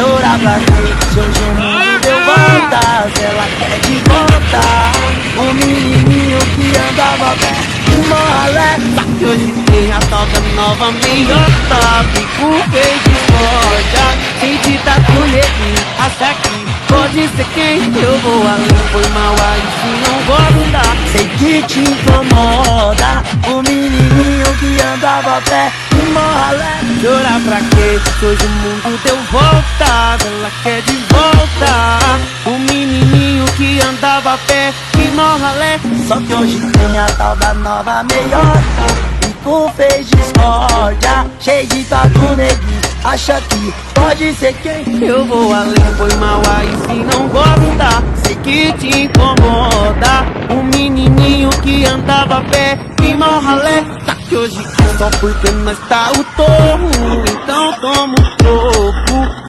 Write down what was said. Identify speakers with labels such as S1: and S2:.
S1: chorar pra quê? Se hoje o mundo deu voltas, ela quer de volta. O menininho que andava perto de Morralé, só que hoje tem a tal da nova meiota. Fico fez discórdia, sente tatu neguinho, acha que pode ser quem? Eu vou além, foi mal aí se não gosta. Sei que te incomoda, o menininho que andava a pé de Morralé. Chorar pra quê? Hoje o mundo deu voltas, ela quer de volta. O menininho que andava a pé de Morralé, só que hoje tem a tal da nova meiota. Fico fez discórdia, cheio de tatu neguinho, acha que pode ser quem? Eu vou além, foi mal aí se não gosta. Sei que te incomoda, o menininho que andava a pé de Morralé. Tá que hoje é só porque nós tá o torro, então toma o troco.